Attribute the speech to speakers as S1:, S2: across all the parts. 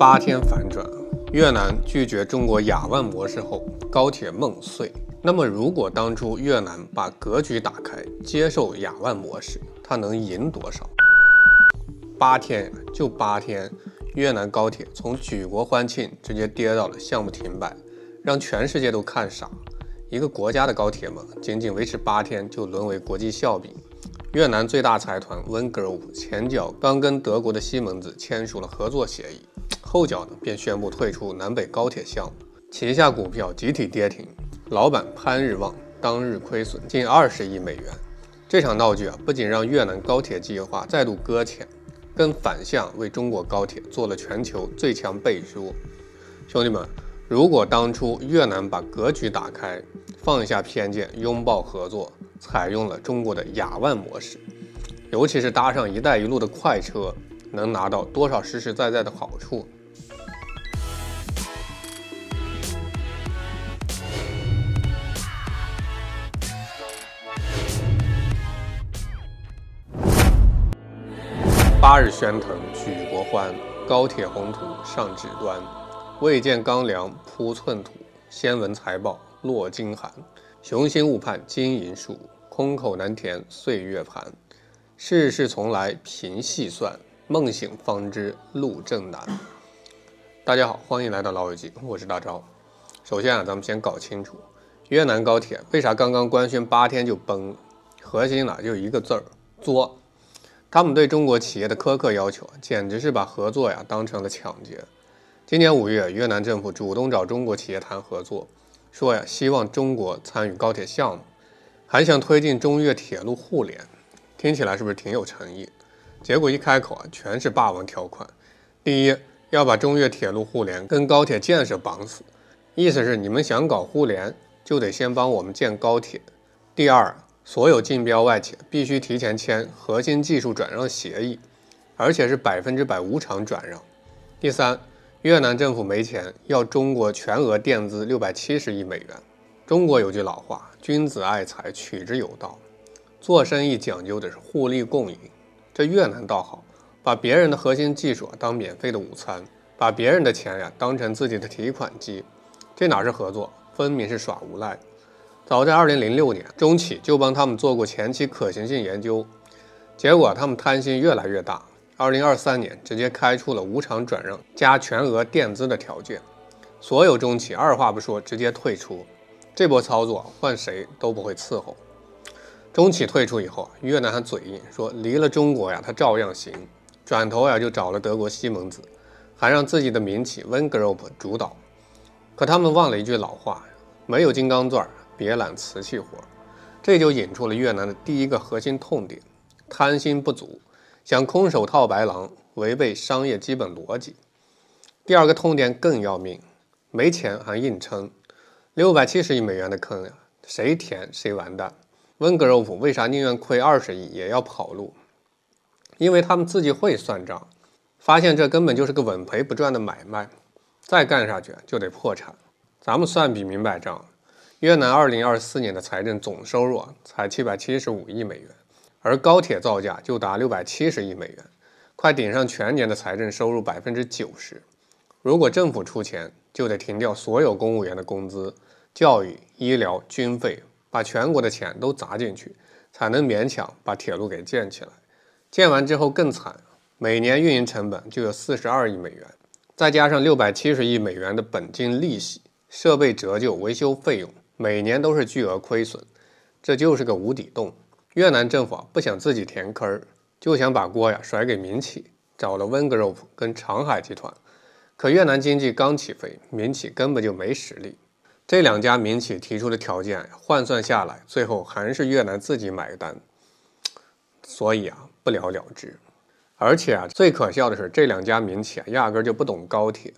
S1: 8天反转，越南拒绝中国亚万模式后，高铁梦碎。那么，如果当初越南把格局打开，接受亚万模式，它能赢多少？8天，就8天，越南高铁从举国欢庆直接跌到了项目停摆，让全世界都看傻。一个国家的高铁梦，仅仅维持8天就沦为国际笑柄。越南最大财团 Ving Group 前脚刚跟德国的西门子签署了合作协议，后脚便宣布退出南北高铁项目，旗下股票集体跌停，老板潘日旺当日亏损近20亿美元。这场闹剧不仅让越南高铁计划再度搁浅，更反向为中国高铁做了全球最强背书。兄弟们，如果当初越南把格局打开，放下偏见，拥抱合作，采用了中国的亚万模式，尤其是搭上一带一路的快车，能拿到多少实实在在的好处？8日喧腾举国欢，高铁宏图上指端。未见钢梁铺寸土，先闻财报落金寒。雄心误判金银树，空口难填岁月盘。世事从来凭细算，梦醒方知路正难。大家好，欢迎来到老友记，我是大钊。首先咱们先搞清楚越南高铁为啥刚刚官宣8天就崩了，核心就一个字儿：作。他们对中国企业的苛刻要求，简直是把合作当成了抢劫。今年5月，越南政府主动找中国企业谈合作，说希望中国参与高铁项目，还想推进中越铁路互联，听起来是不是挺有诚意？结果一开口全是霸王条款。第一，要把中越铁路互联跟高铁建设绑死，意思是你们想搞互联，就得先帮我们建高铁。第二，所有竞标外企必须提前签核心技术转让协议，而且是100%无偿转让。第三，越南政府没钱，要中国全额垫资670亿美元。中国有句老话，君子爱财，取之有道。做生意讲究的是互利共赢。这越南倒好，把别人的核心技术当免费的午餐，把别人的钱当成自己的提款机。这哪是合作，分明是耍无赖。早在2006年，中企就帮他们做过前期可行性研究，结果他们贪心越来越大，2023年直接开出了无偿转让加全额垫资的条件，所有中企二话不说直接退出。这波操作换谁都不会伺候。中企退出以后，越南还嘴硬说离了中国它照样行，转头就找了德国西门子，还让自己的民企 Ving Group 主导。可他们忘了一句老话，没有金刚钻别揽瓷器活。这就引出了越南的第一个核心痛点：贪心不足，想空手套白狼，违背商业基本逻辑。第二个痛点更要命，没钱还硬撑，670亿美元的坑谁填谁完蛋。Ving Group为啥宁愿亏20亿也要跑路？因为他们自己会算账，发现这根本就是个稳赔不赚的买卖，再干下去就得破产。咱们算笔明白账，越南2024年的财政总收入才775亿美元，而高铁造价就达670亿美元，快顶上全年的财政收入90%。如果政府出钱，就得停掉所有公务员的工资、教育、医疗、军费，把全国的钱都砸进去，才能勉强把铁路给建起来。建完之后更惨，每年运营成本就有42亿美元，再加上670亿美元的本金利息、设备折旧、维修费用，每年都是巨额亏损，这就是个无底洞。越南政府不想自己填坑，就想把锅甩给民企，找了 Ving Group 跟长海集团。可越南经济刚起飞，民企根本就没实力。这两家民企提出的条件换算下来，最后还是越南自己买单，所以不了了之。而且最可笑的是，这两家民企压根就不懂高铁。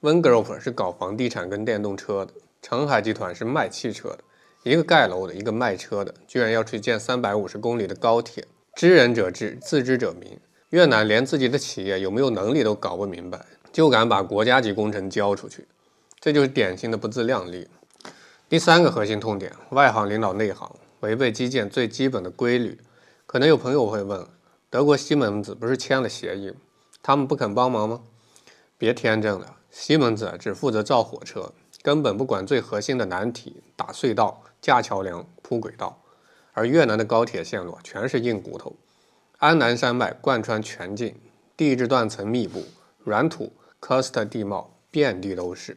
S1: Ving Group 是搞房地产跟电动车的，长海集团是卖汽车的，一个盖楼的，一个卖车的，居然要去建350公里的高铁。知人者智，自知者明。越南连自己的企业有没有能力都搞不明白，就敢把国家级工程交出去，这就是典型的不自量力。第三个核心痛点，外行领导内行，违背基建最基本的规律。可能有朋友会问，德国西门子不是签了协议，他们不肯帮忙吗？别天真了，西门子只负责造火车，根本不管最核心的难题，打隧道、架桥梁、铺轨道。而越南的高铁线路全是硬骨头，安南山脉贯穿全境，地质断层密布，软土、喀斯特地貌遍地都是，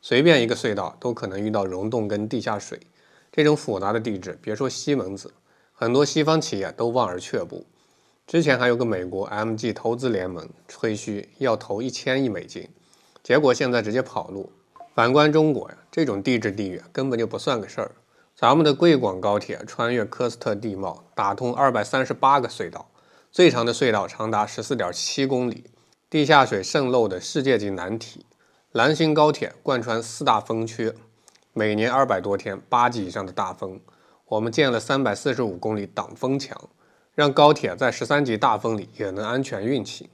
S1: 随便一个隧道都可能遇到溶洞跟地下水。这种复杂的地质，别说西门子，很多西方企业都望而却步。之前还有个美国 MG 投资联盟吹嘘要投1000亿美金，结果现在直接跑路。反观中国呀，这种地质地域根本就不算个事儿。咱们的贵广高铁穿越喀斯特地貌，打通238个隧道，最长的隧道长达14.7公里，地下水渗漏的世界级难题。兰新高铁贯穿4大风区，每年200多天8级以上的大风，我们建了345公里挡风墙，让高铁在13级大风里也能安全运行。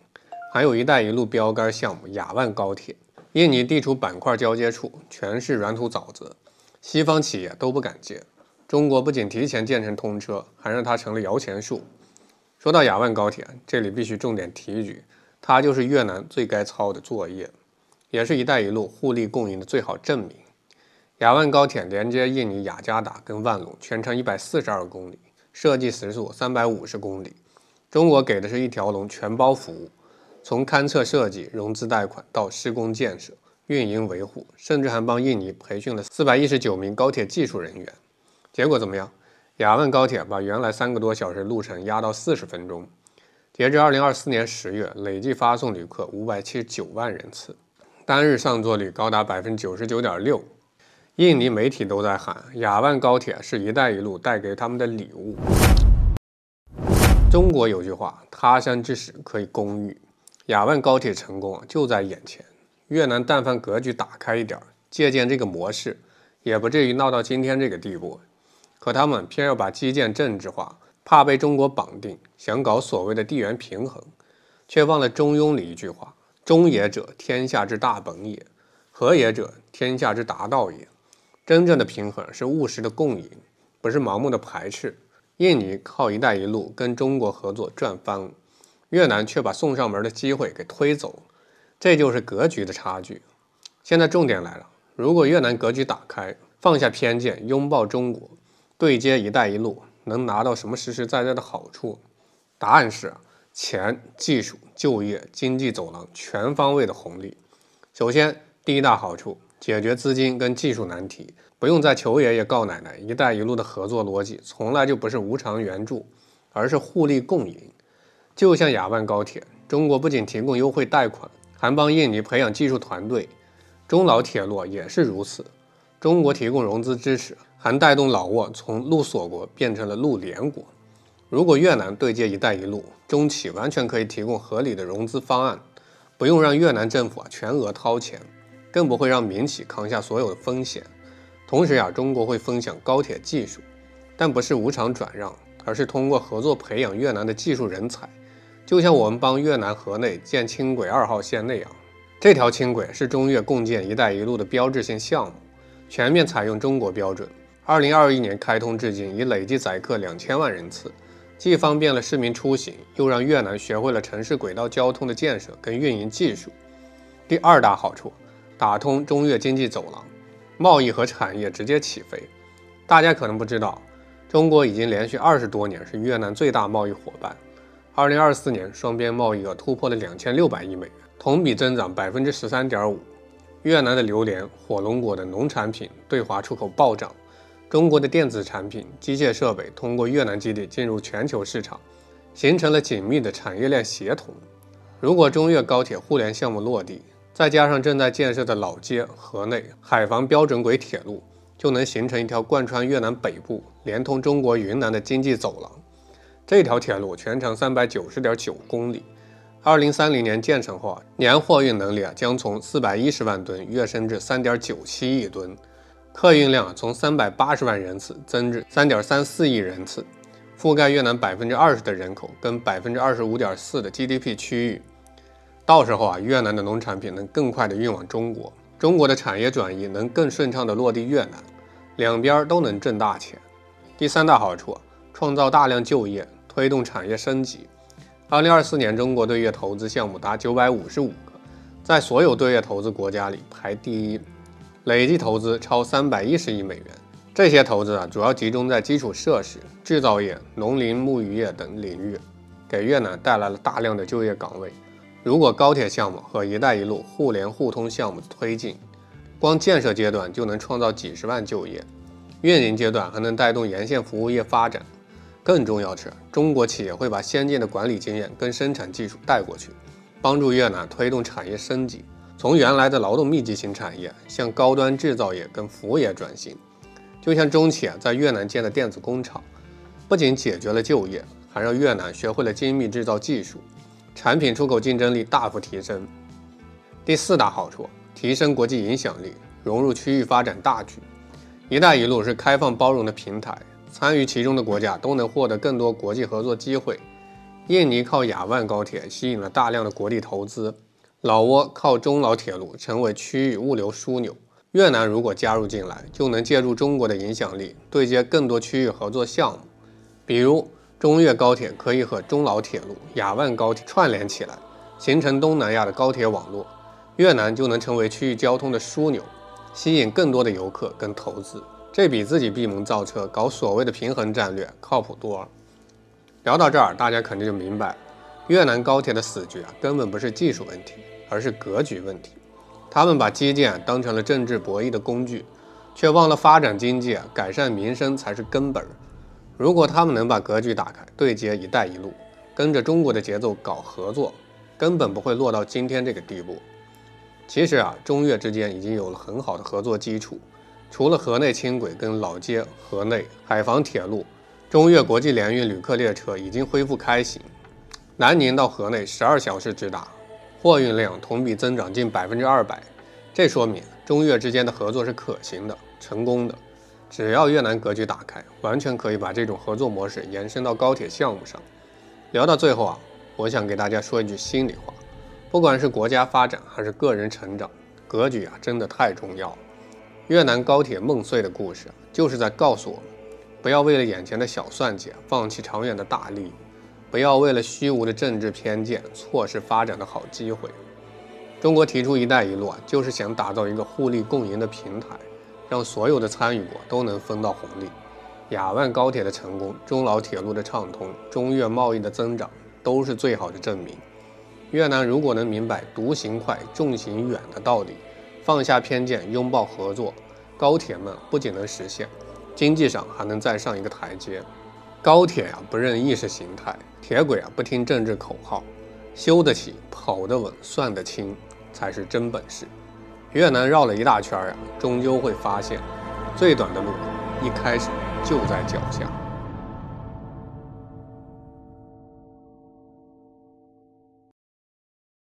S1: 还有一带一路标杆项目雅万高铁，印尼地处板块交接处，全是软土沼泽，西方企业都不敢接。中国不仅提前建成通车，还让它成了摇钱树。说到雅万高铁，这里必须重点提一句，它就是越南最该操的作业，也是一带一路互利共赢的最好证明。雅万高铁连接印尼雅加达跟万隆，全长142公里，设计时速350公里。中国给的是一条龙全包服务，从勘测设计、融资贷款到施工建设、运营维护，甚至还帮印尼培训了419名高铁技术人员。结果怎么样？雅万高铁把原来3个多小时路程压到40分钟。截至2024年10月，累计发送旅客579万人次，单日上座率高达 99.6%。印尼媒体都在喊，雅万高铁是一带一路带给他们的礼物。中国有句话，他山之石可以攻玉，雅万高铁成功就在眼前。越南但凡格局打开一点，借鉴这个模式，也不至于闹到今天这个地步。可他们偏要把基建政治化，怕被中国绑定，想搞所谓的地缘平衡，却忘了中庸里一句话：中也者，天下之大本也；和也者，天下之达道也。真正的平衡是务实的共赢，不是盲目的排斥。印尼靠一带一路跟中国合作赚翻了，越南却把送上门的机会给推走了，这就是格局的差距。现在重点来了，如果越南格局打开，放下偏见，拥抱中国，对接一带一路，能拿到什么实实在在的好处？答案是钱、技术、就业、经济走廊全方位的红利。首先，第一大好处，解决资金跟技术难题，不用再求爷爷告奶奶。一带一路的合作逻辑从来就不是无偿援助，而是互利共赢。就像雅万高铁，中国不仅提供优惠贷款，还帮印尼培养技术团队。中老铁路也是如此，中国提供融资支持，还带动老挝从陆锁国变成了陆联国。如果越南对接一带一路，中企完全可以提供合理的融资方案，不用让越南政府全额掏钱，更不会让民企扛下所有的风险。同时中国会分享高铁技术，但不是无偿转让，而是通过合作培养越南的技术人才，就像我们帮越南河内建轻轨2号线那样。这条轻轨是中越共建一带一路的标志性项目，全面采用中国标准。2021年开通至今，已累计载客2000万人次，既方便了市民出行，又让越南学会了城市轨道交通的建设跟运营技术。第二大好处，打通中越经济走廊，贸易和产业直接起飞。大家可能不知道，中国已经连续20多年是越南最大贸易伙伴。2024年双边贸易额突破了2600亿美元，同比增长 13.5%。越南的榴莲、火龙果的农产品对华出口暴涨，中国的电子产品、机械设备通过越南基地进入全球市场，形成了紧密的产业链协同。如果中越高铁互联项目落地，再加上正在建设的老街、河内、海防标准轨铁路，就能形成一条贯穿越南北部、连通中国云南的经济走廊。这条铁路全长390.9公里，2030年建成后，年货运能力将从410万吨跃升至3.97亿吨，客运量从380万人次增至3.34亿人次，覆盖越南20%的人口跟25.4%的 GDP 区域。到时候越南的农产品能更快地运往中国，中国的产业转移能更顺畅地落地越南，两边都能挣大钱。第三大好处，创造大量就业，推动产业升级。2024年中国对越投资项目达955个，在所有对越投资国家里排第一，累计投资超310亿美元。这些投资主要集中在基础设施、制造业、农林牧渔业等领域，给越南带来了大量的就业岗位。如果高铁项目和“一带一路”互联互通项目的推进，光建设阶段就能创造几十万就业，运营阶段还能带动沿线服务业发展。更重要的是，中国企业会把先进的管理经验跟生产技术带过去，帮助越南推动产业升级，从原来的劳动密集型产业向高端制造业跟服务业转型。就像中企在越南建的电子工厂，不仅解决了就业，还让越南学会了精密制造技术，产品出口竞争力大幅提升。第4大好处，提升国际影响力，融入区域发展大局。一带一路是开放包容的平台，参与其中的国家都能获得更多国际合作机会。印尼靠雅万高铁吸引了大量的国际投资，老挝靠中老铁路成为区域物流枢纽。越南如果加入进来，就能借助中国的影响力，对接更多区域合作项目。比如中越高铁可以和中老铁路、雅万高铁串联起来，形成东南亚的高铁网络，越南就能成为区域交通的枢纽，吸引更多的游客跟投资。这比自己闭门造车搞所谓的平衡战略靠谱多。聊到这儿，大家肯定就明白，越南高铁的死局根本不是技术问题，而是格局问题。他们把基建当成了政治博弈的工具，却忘了发展经济、改善民生才是根本。如果他们能把格局打开，对接一带一路，跟着中国的节奏搞合作，根本不会落到今天这个地步。其实中越之间已经有了很好的合作基础，除了河内轻轨跟老街、河内、海防铁路，中越国际联运旅客列车已经恢复开行，南宁到河内12小时直达，货运量同比增长近200%，这说明中越之间的合作是可行的、成功的。只要越南格局打开，完全可以把这种合作模式延伸到高铁项目上。聊到最后我想给大家说一句心里话，不管是国家发展还是个人成长，格局真的太重要了。越南高铁梦碎的故事就是在告诉我们，不要为了眼前的小算计放弃长远的大利益，不要为了虚无的政治偏见错失发展的好机会。中国提出一带一路就是想打造一个互利共赢的平台，让所有的参与国都能分到红利。雅万高铁的成功，中老铁路的畅通，中越贸易的增长，都是最好的证明。越南如果能明白独行快重行远的道理，放下偏见，拥抱合作，高铁们不仅能实现，经济上还能再上一个台阶。高铁不认意识形态，铁轨不听政治口号，修得起，跑得稳，算得清，才是真本事。越南绕了一大圈终究会发现，最短的路一开始就在脚下。